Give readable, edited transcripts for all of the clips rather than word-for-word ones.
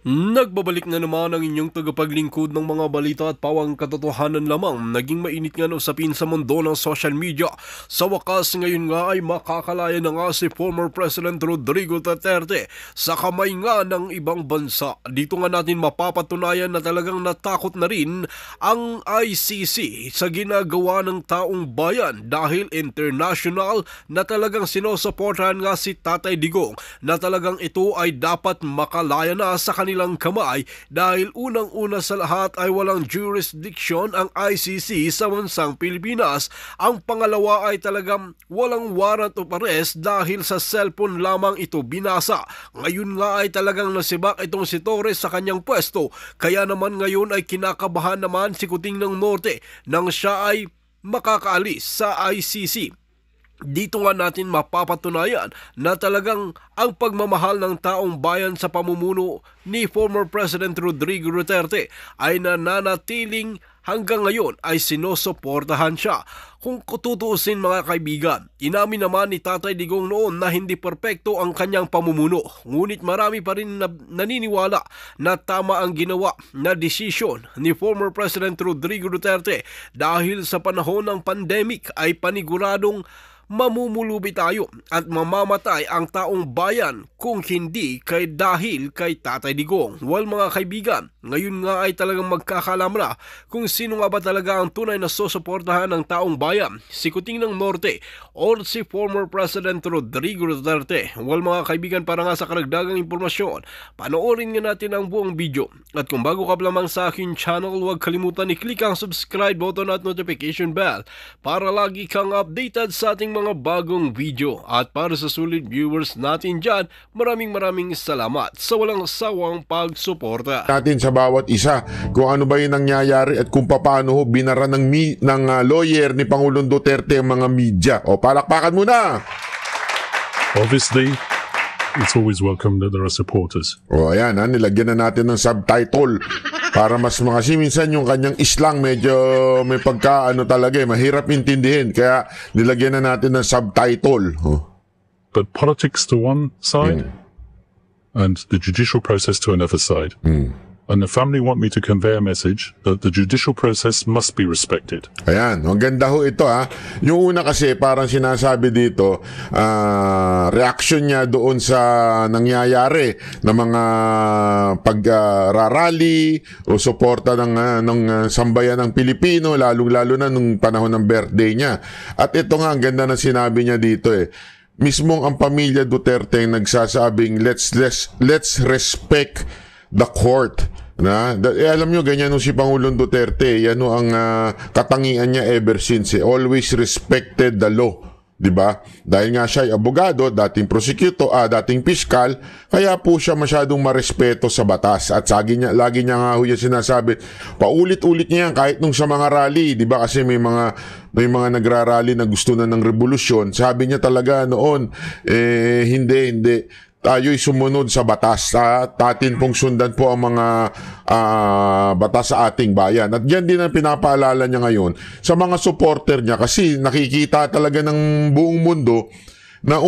Nagbabalik na naman ang inyong tagapaglingkod ng mga balita at pawang katotohanan lamang. Naging mainit nga na usapin sa mundo ng social media. Sa wakas ngayon nga ay makakalaya na nga si former President Rodrigo Duterte sa kamay nga ng ibang bansa. Dito nga natin mapapatunayan na talagang natakot na rin ang ICC sa ginagawa ng taong bayan dahil international na talagang sinusuportahan nga si Tatay Digong na talagang ito ay dapat makalaya na sa kanilang kamay dahil unang-una sa lahat ay walang jurisdiction ang ICC sa bansang Pilipinas. Ang pangalawa ay talagang walang warrant of arrest dahil sa cellphone lamang ito binasa. Ngayon nga ay talagang nasibak itong si Torres sa kanyang pwesto, kaya naman ngayon ay kinakabahan naman si Kuting ng Norte nang siya ay makakaalis sa ICC. Dito nga natin mapapatunayan na talagang ang pagmamahal ng taong bayan sa pamumuno ni former President Rodrigo Duterte ay nananatiling hanggang ngayon ay sinusuportahan siya. Kung tutuusin mga kaibigan, inamin naman ni Tatay Digong noon na hindi perpekto ang kanyang pamumuno. Ngunit marami pa rin naniniwala na tama ang ginawa na desisyon ni former President Rodrigo Duterte dahil sa panahon ng pandemic ay paniguradong mamumulubi tayo at mamamatay ang taong bayan kung hindi dahil kay Tatay Digong. Well mga kaibigan, ngayon nga ay talagang magkakalam na kung sino nga ba talaga ang tunay na susuportahan ng taong bayan, si Kuting ng Norte or si former President Rodrigo Duterte. Well mga kaibigan, para nga sa karagdagang impormasyon, panoorin nga natin ang buong video. At kung bago ka lamang sa akin channel, huwag kalimutan i-click ang subscribe button at notification bell para lagi kang updated sa ating mga bagong video. At para sa sulit viewers natin dyan, maraming salamat sa walang sawang pagsuporta natin sa bawat isa kung ano ba yung nangyayari at kung paano binara ng lawyer ni Pangulong Duterte ang mga media. O palakpakan muna! Obviously, it's always welcome that there are supporters. O ayan, nilagyan na natin ng subtitle para mas kasi minsan yung kanyang islang medyo may talaga mahirap intindihin, kaya nilagyan na natin ng subtitle. But politics to one side and the judicial process to another side. And the family want me to convey a message that the judicial process must be respected. Ayan, ang ganda ho ito ha. Yung una kasi parang sinasabi dito, reaction niya doon sa nangyayari na mga pagrarally o suporta ng sambayan ng Pilipino, lalong-lalo na nung panahon ng birthday niya. At ito nga, ang ganda na sinabi niya dito mismong ang pamilya Duterte ang nagsasabing let's respect the court. Alam nyo, ganyan si Pangulong Duterte, yan ang katangian niya ever since. Always respected the law, diba? Dahil nga siya ay abogado, dating prosecutor, dating piskal, kaya po siya masyadong marespeto sa batas. At lagi niya nga yan sinasabi, paulit-ulit niya yan kahit nung sa mga rally, diba? Kasi may mga nagrarally na gusto na ng revolusyon. Sabi niya talaga noon, hindi. Tayo'y sumunod sa batas at atin pong sundan po ang mga batas sa ating bayan. At yan din ang pinapaalala niya ngayon sa mga supporter niya, kasi nakikita talaga ng buong mundo na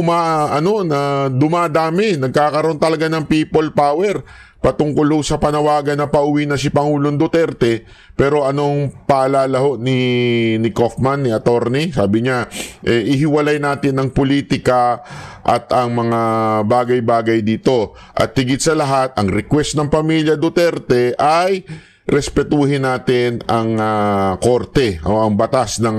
dumadami, nagkakaroon talaga ng people power patungkol sa panawagan na pauwi na si Pangulong Duterte. Pero anong paalala ni Kaufman, ni attorney? Sabi niya, ihiwalay natin ang politika at ang mga bagay-bagay dito. At higit sa lahat, ang request ng pamilya Duterte ay respetuhin natin ang korte o ang batas ng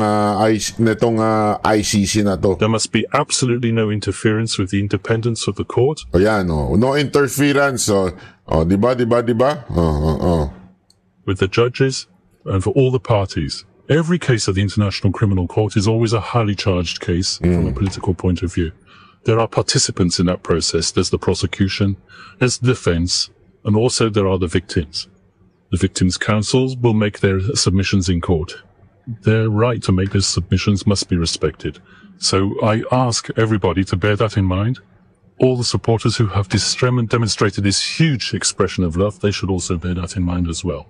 ICC na to. There must be absolutely no interference with the independence of the court. O yan, no interference. Diba? With the judges and for all the parties. Every case of the International Criminal Court is always a highly charged case from a political point of view. There are participants in that process. There's the prosecution, there's the defense, and also there are the victims. The victims' counsels will make their submissions in court. Their right to make those submissions must be respected. So I ask everybody to bear that in mind. All the supporters who have demonstrated this huge expression of love, they should also bear that in mind as well.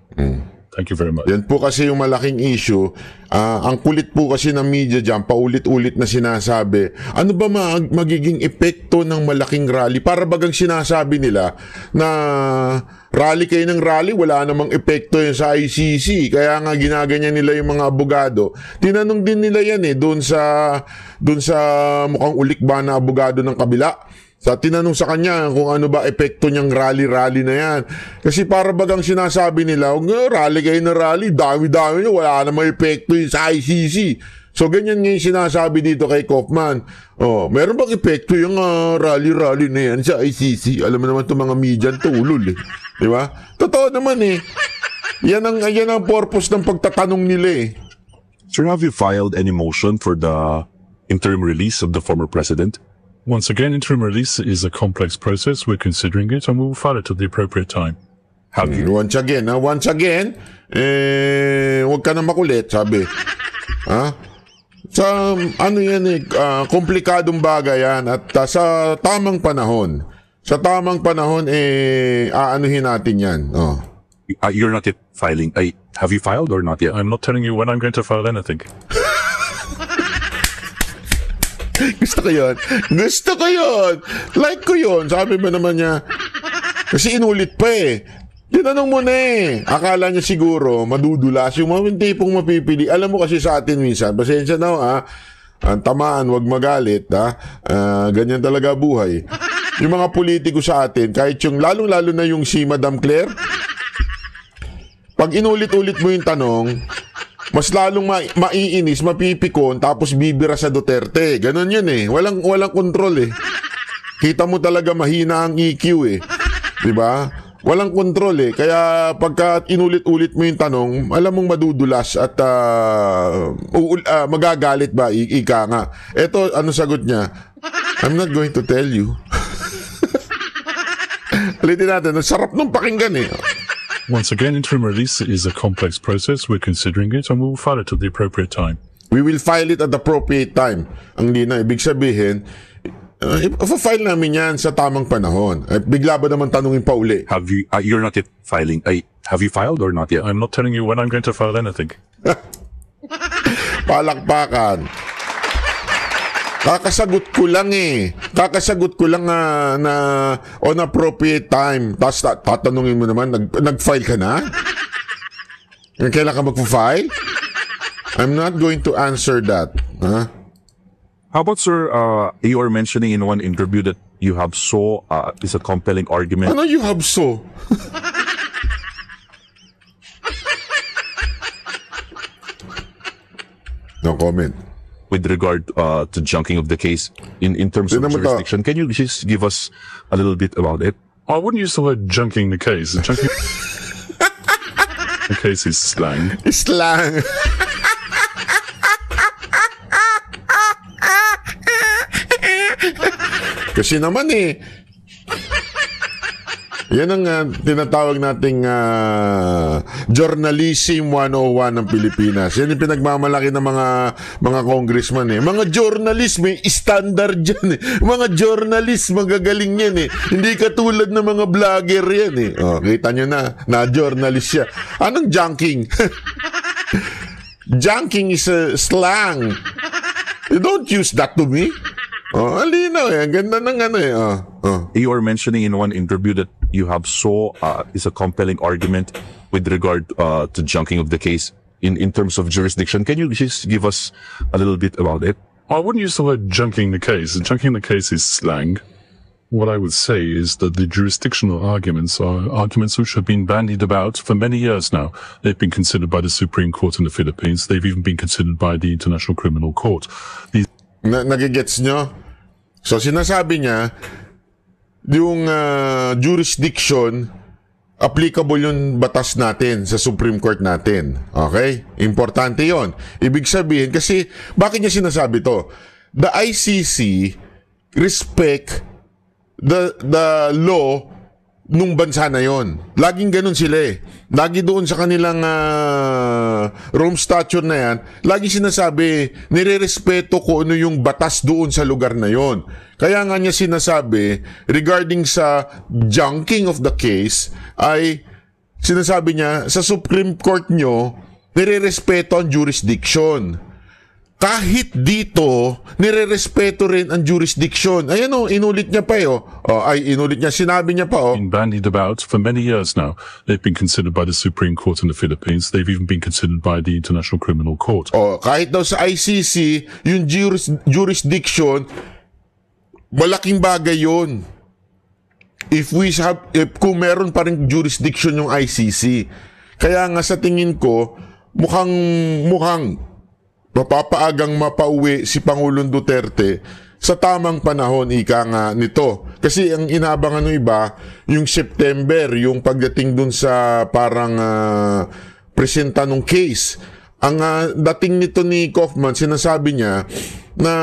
Thank you very much. Yan po kasi yung malaking issue. Ang kulit po kasi ng media dyan, paulit-ulit na sinasabi, ano ba magiging epekto ng malaking rally? Para bagang sinasabi nila na rally kayo ng rally, wala namang epekto yun sa ICC. Kaya nga ginaganyan nila yung mga abogado. Tinanong din nila yan doon sa mukhang ulikba na abogado ng kabila. Tinanong sa kanya kung ano ba epekto niyang rally na yan. Kasi para bagang sinasabi nila, rally kayo na rally, dami-dami nyo, wala namang epekto yun sa ICC. So ganyan nga yung sinasabi dito kay Kaufman. Meron bang epekto yung rally na yan sa ICC? Alam mo naman itong mga media tulol eh. Di ba? Totoo naman eh. Yan ang purpose ng pagtatanong nila eh. Sir, have you filed any motion for the interim release of the former president? Once again, interim release is a complex process. We're considering it and we will file it at the appropriate time. Have you? Once again, huwag ka na makulit, sabi. Sa ano yan komplikadong bagay yan at sa tamang panahon. Sa tamang panahon aanuhin natin yan. You're not yet filing. Have you filed or not yet? I'm not telling you when I'm going to file anything. Gusto ko yun. Like ko yun. Sabi ba naman niya. Kasi inulit pa eh. Tinanong mo na eh. Akala niya siguro madudulas yung mga tipong mapipili. Alam mo kasi sa atin minsan, pasensya na ang tamaan, wag magalit ganyan talaga buhay. Yung mga politiko sa atin, kahit yung lalong-lalo na yung si Madam Claire, pag inulit-ulit mo yung tanong, mas lalong maiinis, mapipikon, tapos bibira sa Duterte. Ganon yun eh. Walang kontrol eh. Kita mo talaga mahina ang EQ eh. Diba? Walang kontrol eh. Kaya pagka inulit-ulit mo yung tanong, alam mong madudulas at magagalit ba? Ika nga. Eto, ano sagot niya? I'm not going to tell you. Ulitin natin. Ang sarap nung pakinggan eh. Once again, interim release is a complex process. We're considering it and we will file it at the appropriate time. We will file it at the appropriate time. Ang lina, ibig sabihin, file namin yan sa tamang panahon. Bigla ba naman tanungin pa uli? Have you? You're not yet filing. Have you filed or not yet? I'm not telling you when I'm going to file anything. Palakpakan. Kakasagot ko lang na on appropriate time. Tapos tatanungin mo naman, nag-file ka na? Kailan ka mag-file? I'm not going to answer that. How about, sir, you are mentioning in one interview that you have is a compelling argument. Ano you have so? No comment. With regard to junking of the case in terms of jurisdiction, can you just give us a little bit about it? I wouldn't use the word junking the case. Junking the case is slang. Slang. Kasi naman yan ang tinatawag nating journalism 101 ng Pilipinas. Yan yung pinagmamalaki ng mga congressman eh. Mga journalist, may standard dyan eh. Mga journalist, magagaling yan eh. Hindi katulad ng mga vlogger yan eh. Kita nyo na journalist siya. Anong junking? Junking is a slang. You don't use that to me. Alinaw eh. Ang ganda ng You are mentioning in one interview that you have is a compelling argument with regard to junking of the case in terms of jurisdiction. Can you just give us a little bit about it? I wouldn't use the word junking the case. Junking the case is slang. What I would say is that the jurisdictional arguments are arguments which have been bandied about for many years now. They've been considered by the Supreme Court in the Philippines. They've even been considered by the International Criminal Court. Nagigets nyo? So sinasabi niya, yung jurisdiction, applicable yung batas natin sa Supreme Court natin. Okay? Importante yon. Ibig sabihin, kasi bakit niya sinasabi to? The ICC respect the law nung bansa na yon. Laging ganun sila eh. Lagi doon sa kanilang Rome Statute na yan, lagi sinasabi, nire-respeto ko ano yung batas doon sa lugar na yon. Kaya nga niya sinasabi, regarding sa junking of the case, ay sinasabi niya, sa Supreme Court nyo, nire-respeto ang jurisdiction. Kahit dito, nire-respeto rin ang jurisdiction. Ayan o, inulit niya pa inulit niya, sinabi niya pa Been bandied about for many years now. They've been considered by the Supreme Court in the Philippines. They've even been considered by the International Criminal Court. Kahit daw sa ICC, yung jurisdiction, malaking bagay yun. If kung meron pa rin jurisdiction yung ICC. Kaya nga sa tingin ko, mukhang mapapaagang mapauwi si Pangulong Duterte sa tamang panahon, ika nga nito. Kasi ang inabangan ng iba, yung September, yung pagdating dun sa parang presenta ng case. Ang dating nito ni Kaufman, sinasabi niya na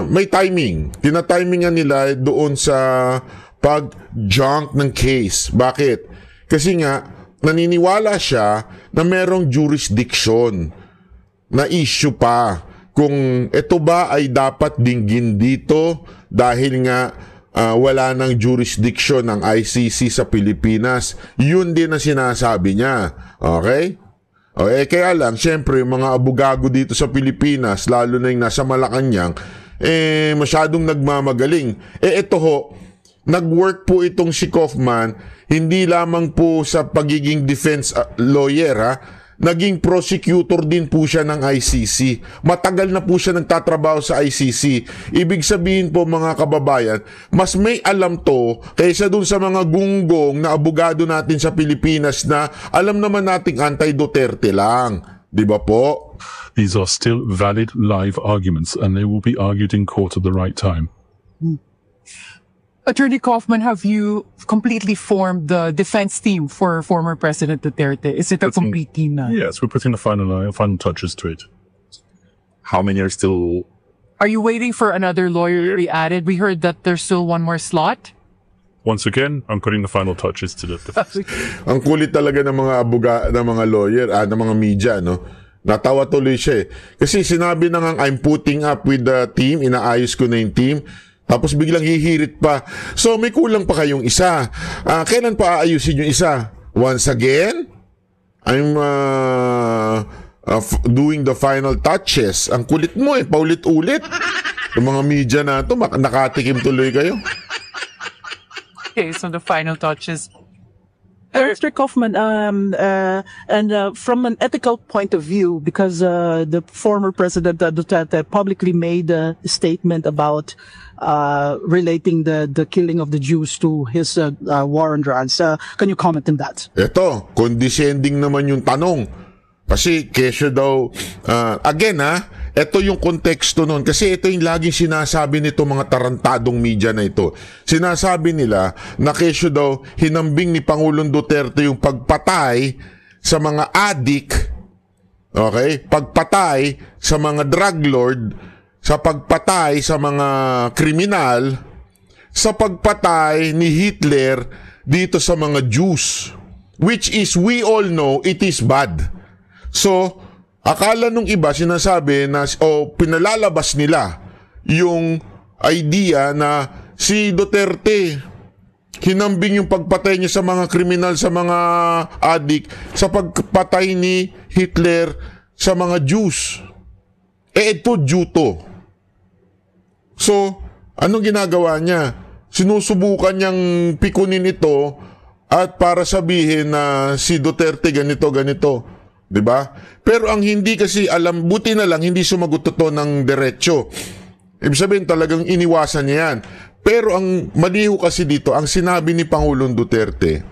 may timing. Tinatimingan nila doon sa pag-junk ng case. Bakit? Kasi nga, naniniwala siya na merong jurisdiction na issue pa kung ito ba ay dapat dinggin dito dahil nga wala ng jurisdiction ng ICC sa Pilipinas. Yun din ang sinasabi niya. Okay? Kaya lang, syempre, yung mga abogado dito sa Pilipinas, lalo na yung nasa Malacanang, masyadong nagmamagaling. Ito ho, nag-work po itong si Kaufman, hindi lamang po sa pagiging defense lawyer, naging prosecutor din po siya ng ICC. Matagal na po siya nagtatrabaho sa ICC. Ibig sabihin po mga kababayan, mas may alam to kaysa dun sa mga gunggong na abogado natin sa Pilipinas na alam naman nating anti-Duterte lang. Di ba po? These are still valid live arguments and they will be argued in court at the right time. Attorney Kaufman, have you completely formed the defense team for former President Duterte? Is it a complete team now? Yes, we're putting the final touches to it. How many are still... Are you waiting for another lawyer to be added? We heard that there's still one more slot. Once again, I'm putting the final touches to the defense. Ang kulit talaga ng mga ng mga lawyer, ng mga media, no? Natawa tuloy siya Kasi sinabi na nga, I'm putting up with the team, inaayos ko na yung team. Tapos biglang hihirit pa. So may kulang pa kayong isa. Kailan pa aayusin yung isa? Once again, I'm doing the final touches. Ang kulit mo paulit-ulit. Yung mga media na to, nakatikim tuloy kayo. Okay, so the final touches. Mr. Kaufman, from an ethical point of view, because the former President Duterte publicly made a statement about relating the killing of the Jews to his war on drugs. Can you comment on that? Ito, condescending naman yung tanong. Kasi kesyo daw, ito yung konteksto nun. Kasi ito yung laging sinasabi nito mga tarantadong media na ito. Sinasabi nila na kesyo daw hinambing ni Pangulong Duterte yung pagpatay sa mga adik, okay? Pagpatay sa mga drug lord, sa pagpatay sa mga kriminal, sa pagpatay ni Hitler dito sa mga Jews. Which is, we all know, it is bad. So, akala nung iba sinasabi na pinalalabas nila yung idea na si Duterte hinambing yung pagpatay niya sa mga kriminal, sa mga adik, sa pagpatay ni Hitler sa mga Jews. Ito Juto. So, anong ginagawa niya? Sinusubukan niyang pikunin ito at para sabihin na si Duterte ganito. Diba? Pero ang hindi kasi alam, buti na lang hindi sumagot ito ng diretso. Ibig sabihin talagang iniwasan niya yan. Pero ang maliho kasi dito, ang sinabi ni Pangulong Duterte,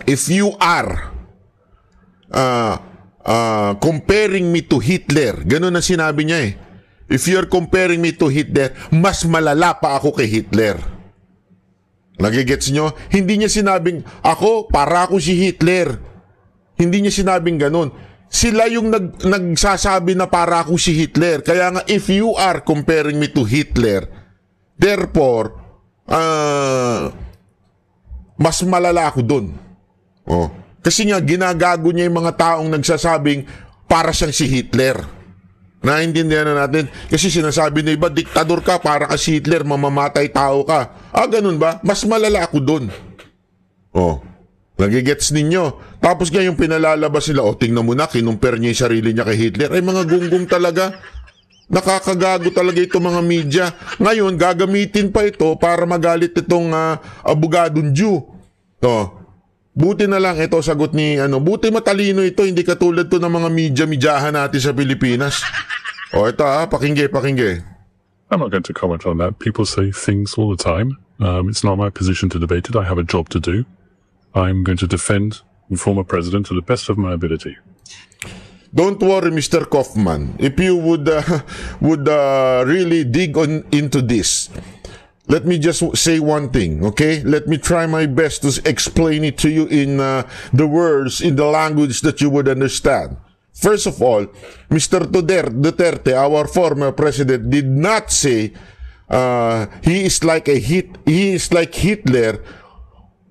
if you are comparing me to Hitler, ganun ang sinabi niya If you're comparing me to Hitler, mas malala pa ako kay Hitler. Nagigets nyo? Hindi niya sinabing, para ako si Hitler. Hindi niya sinabing ganun. Sila yung nagsasabi na para ako si Hitler. Kaya nga, if you are comparing me to Hitler, therefore, mas malala ako dun. Kasi nga, ginagago niya yung mga taong nagsasabing para siyang si Hitler. Naintindihan na natin. Kasi sinasabi na iba, diktador ka, para ka si Hitler, mamamatay tao ka. Ganun ba? Mas malala ako dun. Nagigets ninyo. Tapos ngayong pinalalabas nila, tingnan mo na, kinumpare niya yung sarili niya kay Hitler. Ay, mga gunggong talaga. Nakakagago talaga itong mga media. Ngayon, gagamitin pa ito para magalit itong abogadong Jew. Buti na lang ito sagot ni buti matalino ito, hindi katulad to ng mga media-midyahan natin sa Pilipinas. Ito pakingge. I'm not going to comment on that. People say things all the time. It's not my position to debate it. I have a job to do. I'm going to defend the former president to the best of my ability. Don't worry, Mr. Kaufman. If you would really dig into this, let me just say one thing, okay? Let me try my best to explain it to you in the words, in the language that you would understand. First of all, Mr. Duterte, our former president, did not say he is like Hitler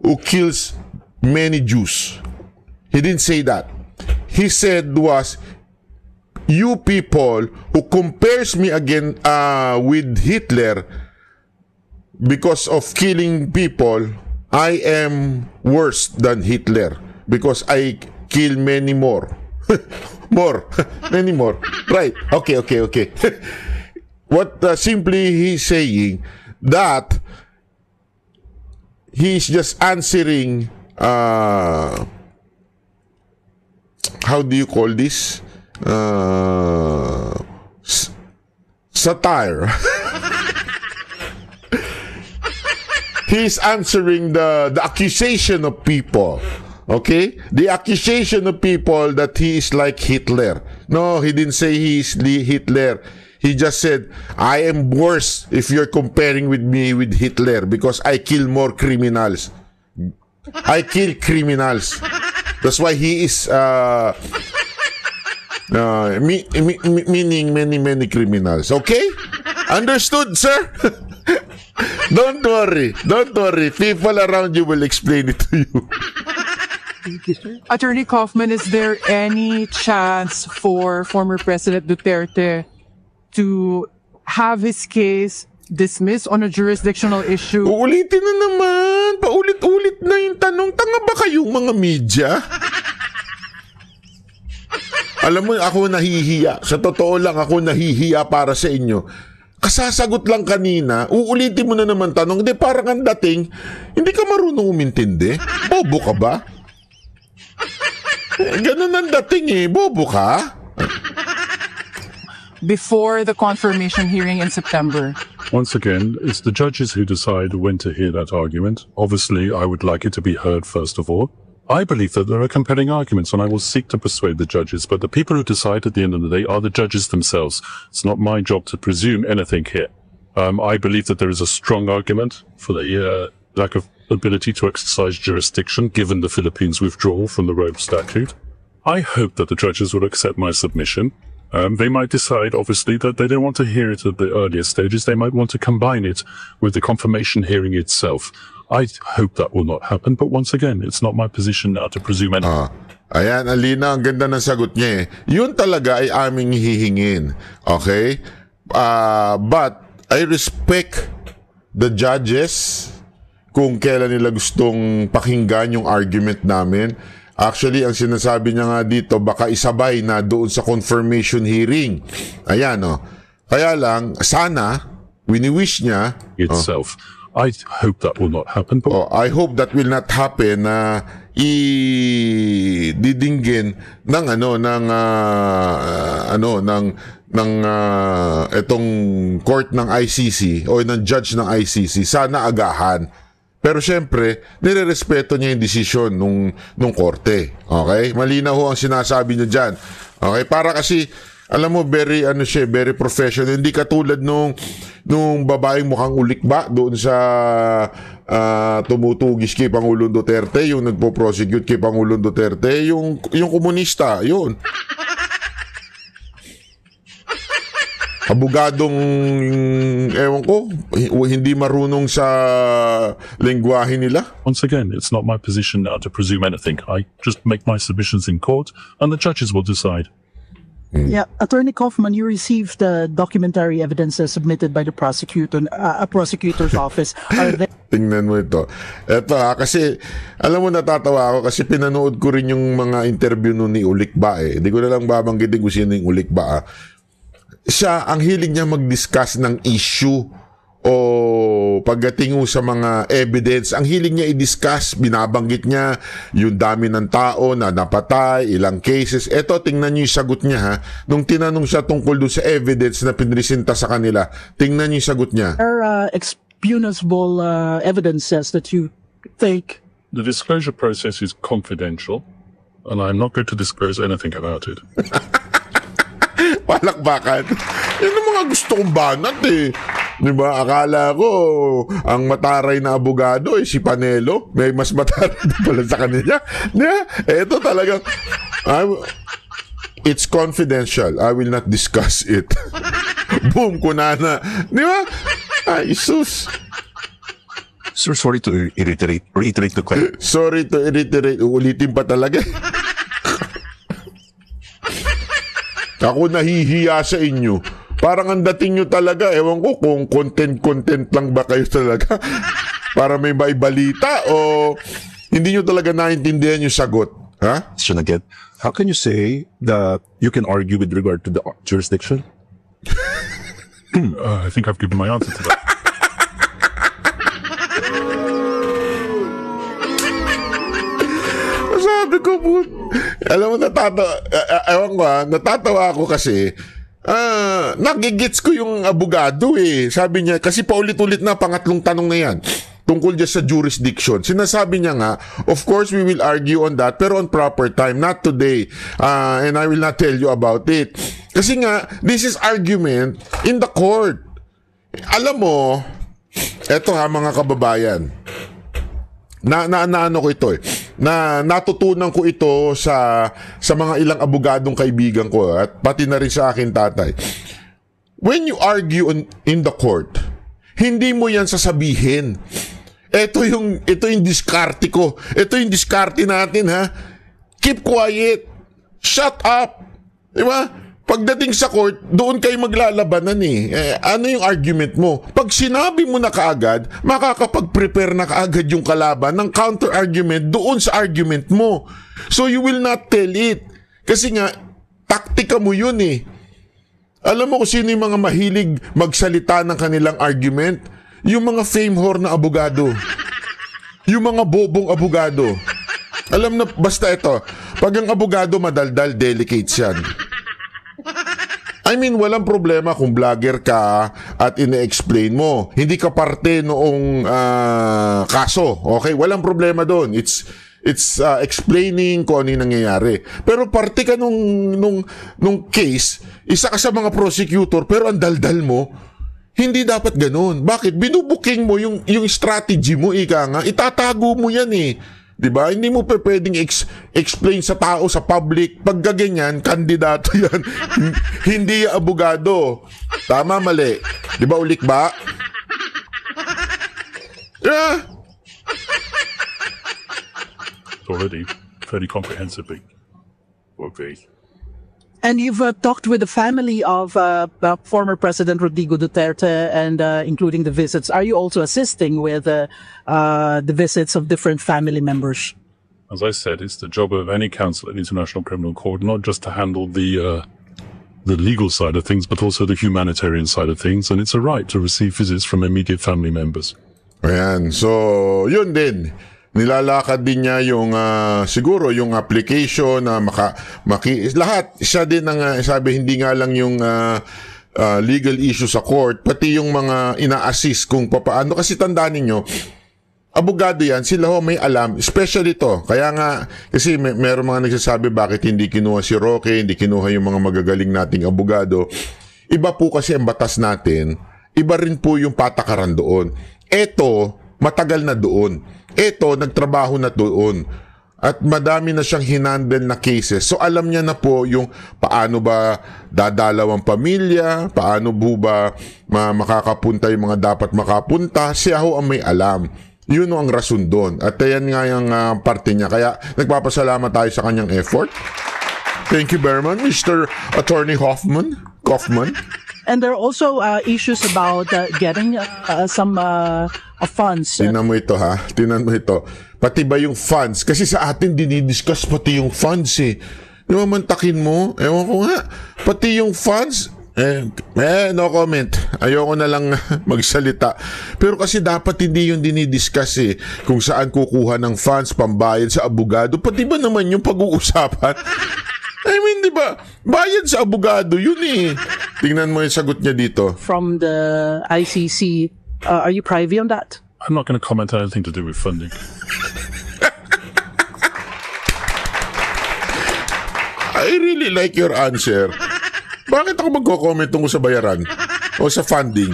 who kills many Jews. He didn't say that. He said was, you people who compares me again with Hitler because of killing people, I am worse than Hitler because I kill many more. Many more. Right. Okay. What simply he's saying that he's just answering how do you call this? Satire. He's answering the accusation of people. Okay? The accusation of people that he is like Hitler. No, he didn't say he is Hitler. He just said, I am worse if you're comparing with me with Hitler because I kill more criminals. I kill criminals. That's why he is meaning many criminals. Okay? Understood, sir? Don't worry. People around you will explain it to you. Thank you, sir. Attorney Kaufman, is there any chance for former President Duterte to have his case dismissed on a jurisdictional issue? Uulitin na naman. Paulit-ulit na yung tanong. Tanga ba kayong mga media? Alam mo, ako nahihiya. Sa totoo lang, ako nahihiya para sa inyo. Kasasagot lang kanina, uulitin mo na naman tanong. Hindi, parang ang dating, hindi ka marunong umintindi. Bobo ka ba? Ganun ang dating bobo ka? Before the confirmation hearing in September. Once again, it's the judges who decide when to hear that argument. Obviously, I would like it to be heard first of all. I believe that there are compelling arguments, and I will seek to persuade the judges, but the people who decide at the end of the day are the judges themselves. It's not my job to presume anything here. I believe that there is a strong argument for the lack of ability to exercise jurisdiction given the Philippines' withdrawal from the Rome Statute. I hope that the judges will accept my submission. They might decide, obviously, that they don't want to hear it at the earlier stages. They might want to combine it with the confirmation hearing itself. I hope that will not happen, but once again, it's not my position now to presume anything. Ayan, Alina, ang ganda ng sagot niya Yun talaga ay aming hihingin. Okay? But I respect the judges kung kailan nila gustong pakinggan yung argument namin. Actually, ang sinasabi niya nga dito, baka isabay na doon sa confirmation hearing. Ayan, Kaya lang, sana, wini-wish niya itself. I hope that will not happen. But I hope that will not happen na ididinggin ng etong court ng ICC o ng judge ng ICC. Sana agahan. Pero syempre, nirerespeto niya yung desisyon nung korte. Okay? Malinaw ho ang sinasabi niya dyan. Okay? Para kasi, alam mo, very professional. Hindi katulad nung babaeng mukhang ulikba doon sa tumutugis kay Pangulong Duterte, yung nagpo-prosecute kay Pangulong Duterte, yung komunista, yun. Abogadong, ewan ko, hindi marunong sa lengguwahe nila. Once again, it's not my position now to presume anything. I just make my submissions in court and the judges will decide. Yeah, Attorney Kaufman, you received the documentary evidences submitted by the prosecutor's office. Are they Tingnan mo ito. Ito kasi alam mo natatawa ako kasi pinanood ko rin yung mga interview nun ni Ulikba eh. Hindi ko na lang babanggitin kung sino yung Ulikba. Siya, ang hilig niya mag-discuss ng issue o pagdating sa mga evidence, ang hiling niya i-discuss, binabanggit niya yung dami ng tao na napatay, ilang cases. Eto, tingnan niyo yung sagot niya ha. Nung tinanong siya tungkol doon sa evidence na pinresenta sa kanila, tingnan niyo yung sagot niya. expunable evidences that you think? The disclosure process is confidential, and I'm not going to disclose anything about it. Palakbakan. Yan ang mga gusto kong banat eh. Diba? Akala ko, ang mataray na abogado si Panelo. May mas mataray na pala sa kanila. Ito talagang, it's confidential. I will not discuss it. Boom, kunana. Di ba? Ay, sus. Sir, sorry to reiterate the question. Sorry to reiterate. Uulitin pa talaga. Ako nahihiya sa inyo. Parang ang dating nyo talaga, ewan ko kung content lang ba kayo talaga para may balita o hindi nyo talaga naintindihan yung sagot. Ha? Question again. How can you say that you can argue with regard to the jurisdiction? I think I've given my answer to that. Sabi ko po, alam mo, natatawa ako kasi, nagigits ko yung abogado eh. Sabi niya, kasi paulit-ulit na, pangatlong tanong na yan, tungkol dyan sa jurisdiction. Sinasabi niya nga, of course we will argue on that, pero on proper time, not today. And I will not tell you about it. Kasi nga, this is argument in the court. Alam mo, eto ha mga kababayan, naano ko ito eh. Natutunan ko ito sa mga ilang abogadong kaibigan ko at pati na rin sa akin tatay. When you argue in the court, hindi mo yan sasabihin. Ito yung diskarte ko. Ito yung diskarte natin ha. Keep quiet. Shut up. Di ba? Pagdating sa court, doon kayo maglalabanan eh. Ano yung argument mo? Pag sinabi mo na kaagad, makakapag-prepare na kaagad yung kalaban ng counter-argument doon sa argument mo. So you will not tell it. Kasi nga, taktika mo yun eh. Alam mo kung sino yung mga mahilig magsalita ng kanilang argument? Yung mga fame whore na abogado. Yung mga bobong abogado. Alam na, basta ito, pag ang abogado madaldal, delicates yan. I mean, walang problema kung vlogger ka at ine-explain mo. Hindi ka parte noong kaso. Okay? Walang problema doon. It's explaining kung ano yung nangyayari. Pero parte ka nung case, isa ka sa mga prosecutor, pero ang daldal mo, hindi dapat ganun. Bakit? Binubuking mo yung strategy mo, ika nga. Itatago mo yan eh. Diba? Hindi mo pwedeng explain sa tao, sa public. Pag gaganyan, kandidato yan. Hindi abogado. Tama, mali. Diba, ulik ba? Yeah. Already fairly comprehensively. Okay. And you've talked with the family of former President Rodrigo Duterte and including the visits. Are you also assisting with the visits of different family members? As I said, it's the job of any counsel at the International Criminal Court not just to handle the legal side of things, but also the humanitarian side of things. And it's a right to receive visits from immediate family members. Ayan. So, yun din. Nilalakad din niya yung siguro yung application na lahat siya din ang sabi hindi nga lang yung legal issue sa court pati yung mga ina-assist kung paano kasi tandaan niyo abogado yan sila may alam especially to kaya nga kasi meron mga nagsasabi bakit hindi kinuha si Roque hindi kinuha yung mga magagaling nating abogado iba po kasi ang batas natin iba rin po yung patakaran doon eto matagal na doon ito, nagtrabaho na doon. At madami na siyang hinandle na cases. So, alam niya na po yung paano ba dadalaw ang pamilya, paano ba makakapunta yung mga dapat makapunta. Siya ho ang may alam. Yun ang rason doon. At yan nga yung parte niya. Kaya, nagpapasalamat tayo sa kanyang effort. Thank you very much, Mr. Attorney Kaufman. And there are also issues about getting some funds. Tingnan mo ito ha. Tingnan mo ito. Pati ba yung funds? Kasi sa atin dinidiscuss pati yung funds eh. Mamantakin mo. Ewan ko nga. Pati yung funds. No comment. Ayoko na lang magsalita. Pero kasi dapat hindi yung dinidiscuss eh. Kung saan kukuha ng funds, pambayad sa abogado. Pati ba naman yung pag-uusapan? I mean, di ba? Bayad sa abogado, yun eh. Tingnan mo yung sagot niya dito. From the ICC, are you privy on that? I'm not going to comment on anything to do with funding. I really like your answer. Bakit ako magko-comment tungkol sa bayaran? O sa funding?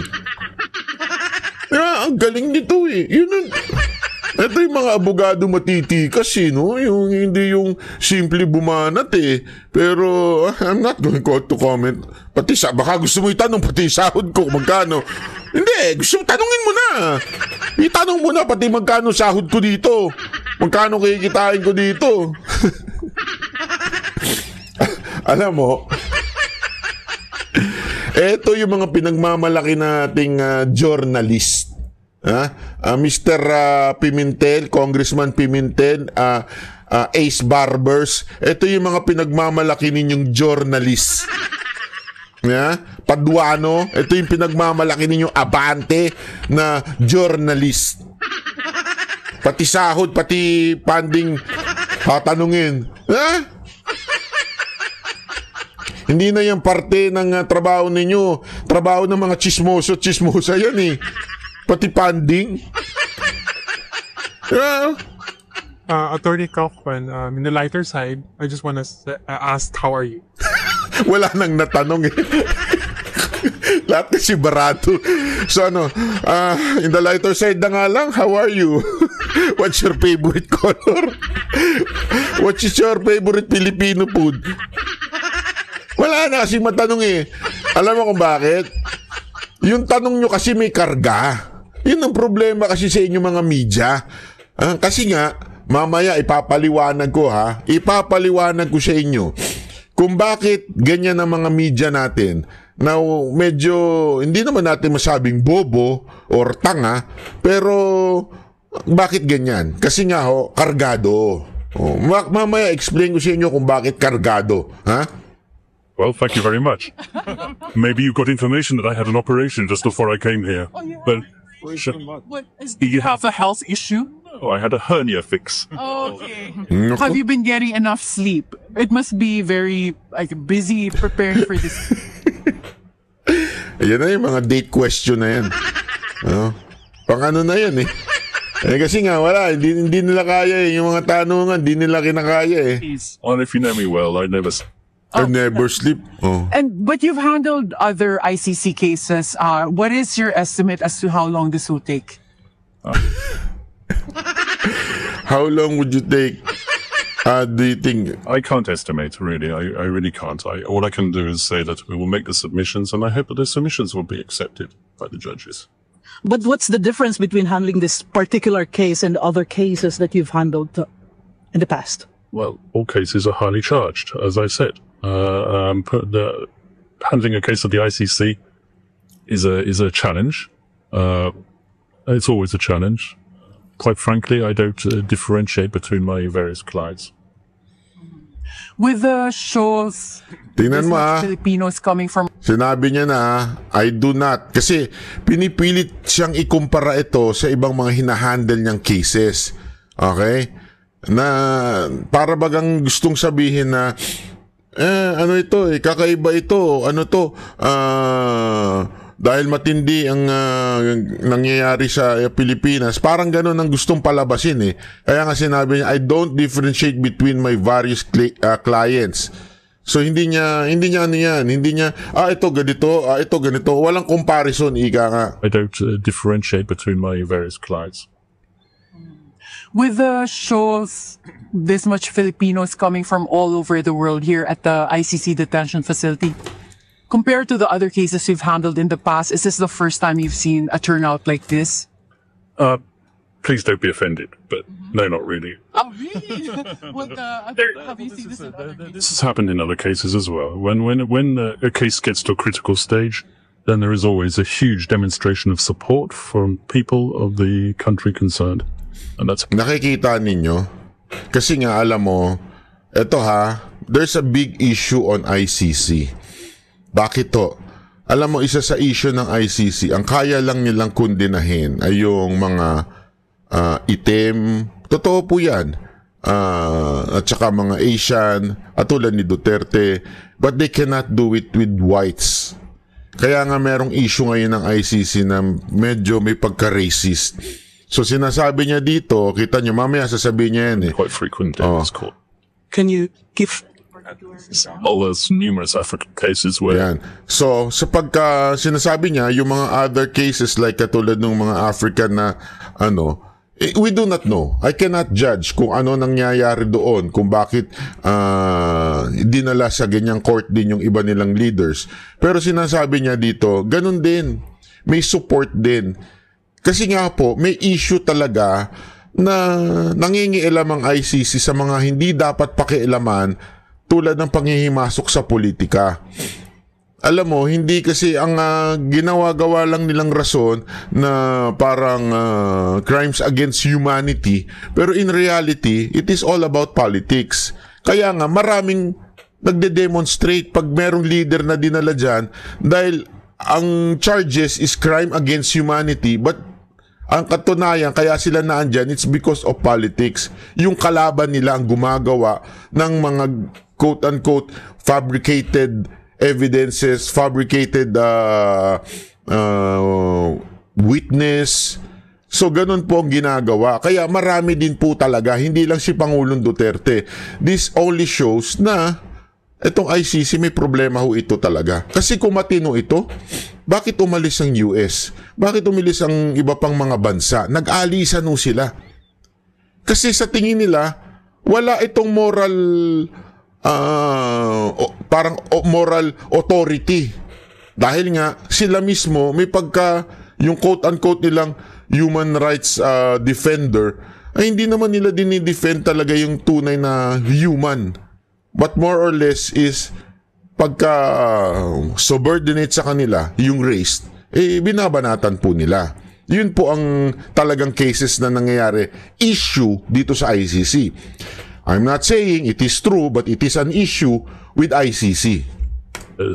Ang galing nito eh. Ito yung mga abogado matitikas eh, no? Yung, hindi yung simple bumanat eh. Pero I'm not going to comment. Baka gusto mo itanong pati sahod ko, magkano? Hindi, gusto mo, tanungin mo na. Itanong mo na pati magkano sahod ko dito. Magkano kikitain ko dito. Alam mo, eto yung mga pinagmamalaki nating journalist. Mr. Pimentel, Congressman Pimentel, Ace Barbers. Ito yung mga pinagmamalaki ninyong journalist. Paduano, ito yung pinagmamalaki ninyong abante na journalist. Pati sahod, pati funding, tatanungin. Hindi na yan parte ng trabaho ninyo. Trabaho ng mga chismosa yan eh. Pati funding. Attorney Kaufman, in the lighter side, I just want to ask, how are you? Wala nang natanong eh. Lahat kasi barato. So in the lighter side na nga lang, how are you? What's your favorite color? What is your favorite Filipino food? Wala na kasi matanong eh. Alam mo kung bakit? Yung tanong nyo kasi may karga. Yun ang problema kasi sa inyo mga media. Kasi nga, mamaya ipapaliwanag ko Ipapaliwanag ko sa inyo kung bakit ganyan ang mga media natin. Now, medyo, hindi naman natin masabing bobo or tanga, pero bakit ganyan? Kasi nga kargado. Mamaya explain ko sa inyo kung bakit kargado. Well, thank you very much. Maybe you got information that I had an operation just before I came here. But Do you have a health issue? oh, I had a hernia fix. Okay. Have you been getting enough sleep? It must be very busy preparing for this. Ayan na yung mga date question na yan. Pang ano na yan eh. Kasi nga wala, hindi nila kaya eh. Yung mga tanungan, hindi nila kinakaya eh. Well, if you know me well, I never... I never sleep. But you've handled other ICC cases. What is your estimate as to how long this will take? How long would you take? Do you think? I can't estimate, really. I really can't. All I can do is say that we will make the submissions, and I hope that the submissions will be accepted by the judges. But what's the difference between handling this particular case and other cases that you've handled in the past? Well, all cases are highly charged, as I said. Handling a case of the ICC is a challenge. It's always a challenge. Quite frankly, I don't differentiate between my various clients. With the shows, Tingnan mo Filipinos coming from... Sinabi niya na I do not. Kasi pinipilit siyang ikumpara ito sa ibang mga hinahandle niyang cases. Okay? Na para bagang gustong sabihin na ano ito kakaiba ito, ano to, dahil matindi ang nangyayari sa Pilipinas, parang gano'n ang gustong palabasin eh. Kaya nga sinabi niya, I don't differentiate between my various clients. So hindi niya ano yan, hindi niya ito ganito, ito ganito, walang comparison, ika nga. I don't differentiate between my various clients. With the shows, this much Filipinos coming from all over the world here at the ICC detention facility, compared to the other cases you've handled in the past, is this the first time you've seen a turnout like this? please don't be offended, but no, not really. Oh, really? Have you seen this in other cases? This has happened in other cases as well. When a case gets to a critical stage, then there is always a huge demonstration of support from people of the country concerned. And that's Nakikita ninyo? Kasi nga, alam mo, eto there's a big issue on ICC. Bakit to? Alam mo, isa sa issue ng ICC, ang kaya lang nilang kundinahin ay yung mga itim. Totoo po yan. At saka mga Asian, at tulad ni Duterte. But they cannot do it with whites. Kaya nga merong issue ngayon ng ICC na medyo may pagka-racist. So sinasabi niya dito, kita niyo, mamaya sasabihin niya yan quite frequent in this court. Can you give... Oh, there's numerous African cases where... Yan. So, sa pagka sinasabi niya, yung mga other cases like katulad ng mga African na we do not know. I cannot judge kung ano nangyayari doon, kung bakit dinala sa ganyang court din yung iba nilang leaders. Pero sinasabi niya dito, ganun din. May support din. Kasi nga po, may issue talaga na nangingialam ang ICC sa mga hindi dapat pakialaman tulad ng panghihimasok sa politika. Alam mo, hindi kasi ang ginawa-gawa lang nilang rason na parang crimes against humanity. Pero in reality, it is all about politics. Kaya nga, maraming nagde-demonstrate pag merong leader na dinala dyan dahil ang charges is crime against humanity, but ang katunayan, kaya sila naandyan, it's because of politics. Yung kalaban nila ang gumagawa ng mga quote-unquote fabricated evidences, fabricated witness. So, ganun po ang ginagawa. Kaya marami din po talaga, hindi lang si Pangulong Duterte. This only shows na itong ICC may problema ho ito talaga. Kasi kung matino ito, bakit umalis ang US? Bakit umalis ang iba pang mga bansa? Nag-alisan ho sila. Kasi sa tingin nila, wala itong moral moral authority. Dahil nga, sila mismo may pagka yung quote-unquote nilang human rights defender, ay hindi naman nila dinidefend talaga yung tunay na human. But more or less is pagka subordinate sa kanila, yung race, binabanatan po nila. Yun po ang talagang cases na nangyayari, issue dito sa ICC. I'm not saying it is true, but it is an issue with ICC.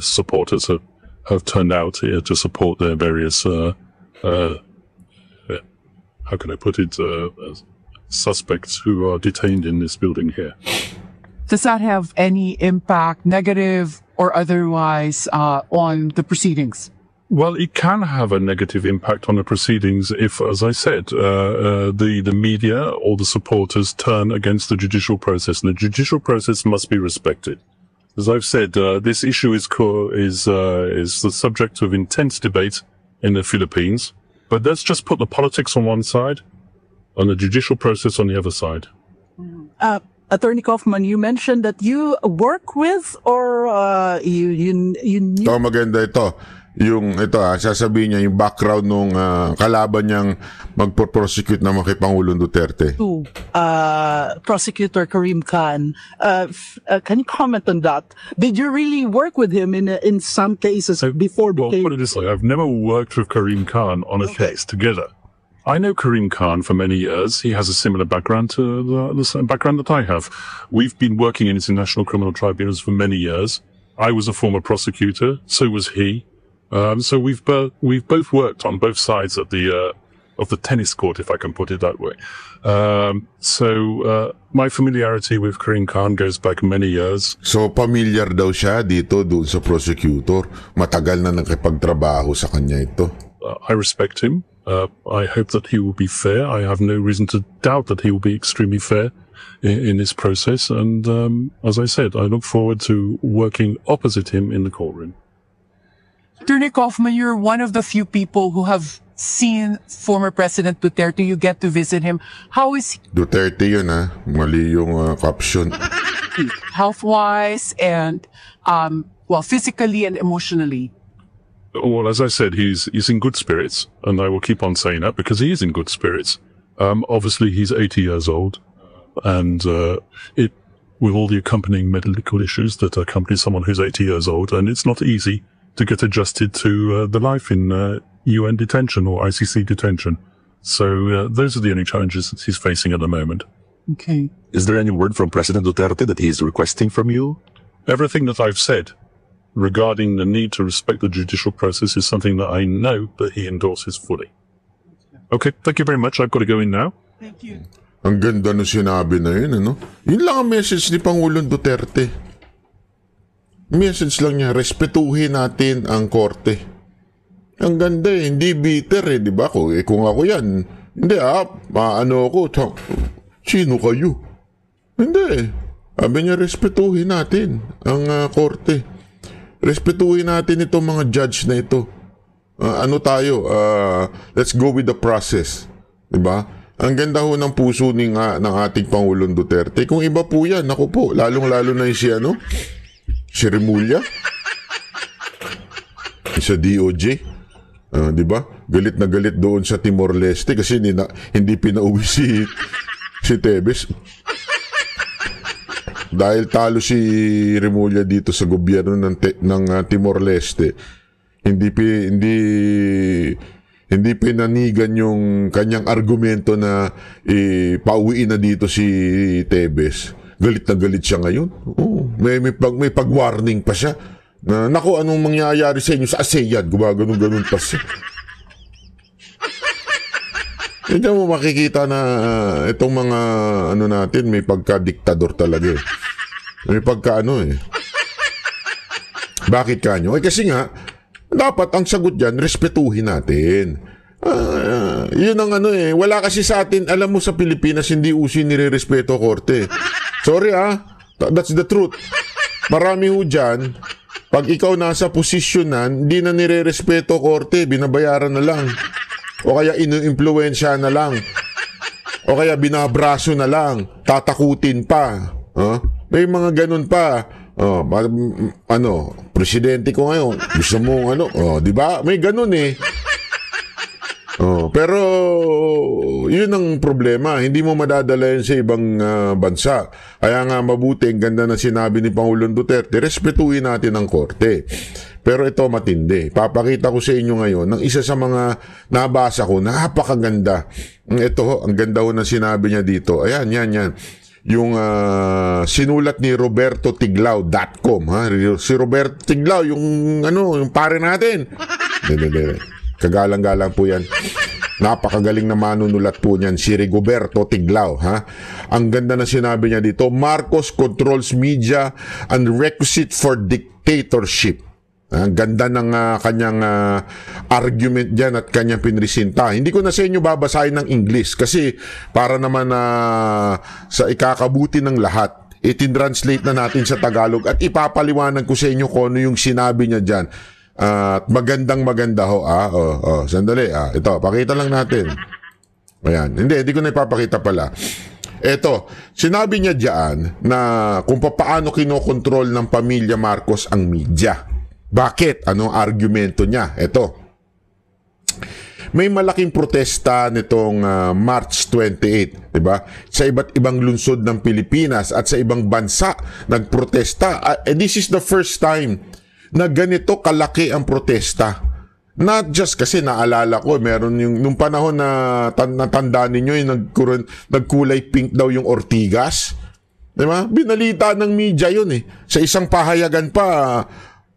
Supporters have turned out here to support their various, how can I put it, suspects who are detained in this building here. Does that have any impact, negative or otherwise, on the proceedings? Well, it can have a negative impact on the proceedings if, as I said, the media or the supporters turn against the judicial process, and the judicial process must be respected. As I've said, this issue is the subject of intense debate in the Philippines. But let's just put the politics on one side, and the judicial process on the other side. Attorney Kaufman, you mentioned that you work with or you knew... Ito, maganda ito. Yung ito sasabihin niya yung background nung kalaban niyang magpo-prosecute naman kay Pangulong Duterte. Prosecutor Karim Khan. Can you comment on that? Did you really work with him in some cases before? Well, put it this way, I've never worked with Karim Khan on a case together. I know Karim Khan for many years. He has a similar background to the same background that I have. We've been working in international criminal tribunals for many years. I was a former prosecutor, so was he. So we've both worked on both sides of the tennis court, if I can put it that way. So my familiarity with Karim Khan goes back many years. So familiar daw siya dito doon sa prosecutor. Matagal na nakipagtrabaho sa kanya ito. I respect him. I hope that he will be fair. I have no reason to doubt that he will be extremely fair in this process. And as I said, I look forward to working opposite him in the courtroom. Attorney Kaufman, you're one of the few people who have seen former President Duterte. You get to visit him. How is he? Duterte yun mali yung caption. Health-wise and, physically and emotionally? Well, as I said, he's in good spirits, and I will keep on saying that because he is in good spirits. Obviously, he's 80 years old, and with all the accompanying medical issues that accompany someone who's 80 years old, and it's not easy to get adjusted to the life in UN detention or ICC detention. So those are the only challenges that he's facing at the moment. Okay. Is there any word from President Duterte that he is requesting from you? Everything that I've said regarding the need to respect the judicial process is something that I know that he endorses fully. Okay, thank you very much. I've got to go in now. Thank you. Ang ganda nung sinabi na yun, ano? Yun lang ang message ni Pangulong Duterte. Message lang niya, respetuhin natin ang korte. Ang ganda eh, hindi bitter eh, di ba? Kung ako yan, hindi ano ako, sino kayo? Hindi eh. Sabi niya, respetuhin natin ang korte. Respetuhin natin itong mga judge na ito. Ano tayo? Let's go with the process. Di ba? Ang ganda ho ng puso ng ating Pangulong Duterte. Kung iba po yan, ako po, lalong-lalo na yung si Remulla, sa DOJ, di ba? Galit na galit doon sa Timor-Leste kasi hindi pinauwi si Tebes. Dahil talo si Remulla dito sa gobyerno ng Timor-Leste, hindi pinanigan yung kanyang argumento na pauwiin na dito si Tebes. Galit na galit siya ngayon. May pag-warning pa siya. Naku, anong mangyayari sa inyo sa ASEAN? Gumaganon-ganon pa siya. Hindi mo makikita na itong mga natin, may pagka-diktador talaga eh. May pagka-ano eh. Bakit kanyo? Kasi nga, dapat ang sagot dyan, respetuhin natin. Yun ang wala kasi sa atin, alam mo sa Pilipinas, hindi uso nire-respeto korte. Sorry that's the truth. Marami ho dyan, pag ikaw nasa posisyonan, hindi na nire-respeto korte, binabayaran na lang. O kaya inu-impluensya na lang. O kaya binabraso na lang, tatakutin pa. May mga ganun pa. Presidente ko ngayon, gusto mo di ba? May ganun eh. Pero yun ang problema, hindi mo madadala yun sa ibang bansa. Kaya nga mabuti, ang ganda na sinabi ni Pangulong Duterte, respetuhin natin ang korte. Pero ito matindi. Papakita ko sa inyo ngayon ng isa sa mga nabasa ko, napakaganda. Ito, ang ganda ho na sinabi niya dito. Ayan, yan. Yung sinulat ni robertotiglao.com si Roberto Tiglao yung pare natin. Kagalang-galang po yan. Napakagaling na manunulat po niyan si Rigoberto Tiglao Ang ganda na sinabi niya dito, Marcos controls media and requisite for dictatorship. Ang ganda ng kanyang argument dyan at kanyang pinresinta. Hindi ko na sa inyo babasahin ng English kasi para naman sa ikakabuti ng lahat, itin-translate na natin sa Tagalog at ipapaliwanag ko sa inyo kung ano yung sinabi niya dyan. At maganda ho. Sandali. Ito, pakita lang natin. Ayan. Hindi ko na ipapakita pala. Ito, sinabi niya dyan na kung paano kinokontrol ng pamilya Marcos ang media. Bakit? Anong argumento niya? Ito. May malaking protesta nitong March 28, 'di ba? Sa iba't ibang lungsod ng Pilipinas at sa ibang bansa nagprotesta. This is the first time na ganito kalaki ang protesta. Not just kasi naalala ko, meron yung nung panahon na natandaan ninyo yung nagkulay pink daw yung Ortigas. 'Di ba? Binalita ng media 'yun eh. Sa isang pahayagan pa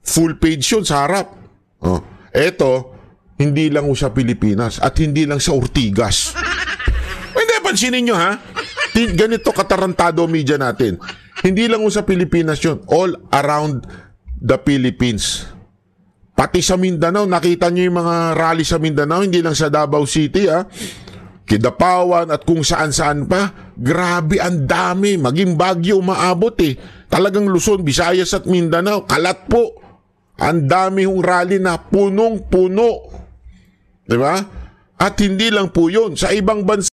full page yun sa harap. Eto, hindi lang sa Pilipinas at hindi lang sa Ortigas. Hindi, pansinin nyo ganito katarantado media natin. Hindi lang sa Pilipinas yun. All around the Philippines. Pati sa Mindanao, nakita nyo yung mga rally sa Mindanao, hindi lang sa Davao City Kidapawan at kung saan-saan pa. Grabe, ang dami. Maging Baguio umaabot Talagang Luzon, Visayas at Mindanao. Kalat po. Ang dami hong rally na punong-puno. Diba? At hindi lang po yun. Sa ibang bansa,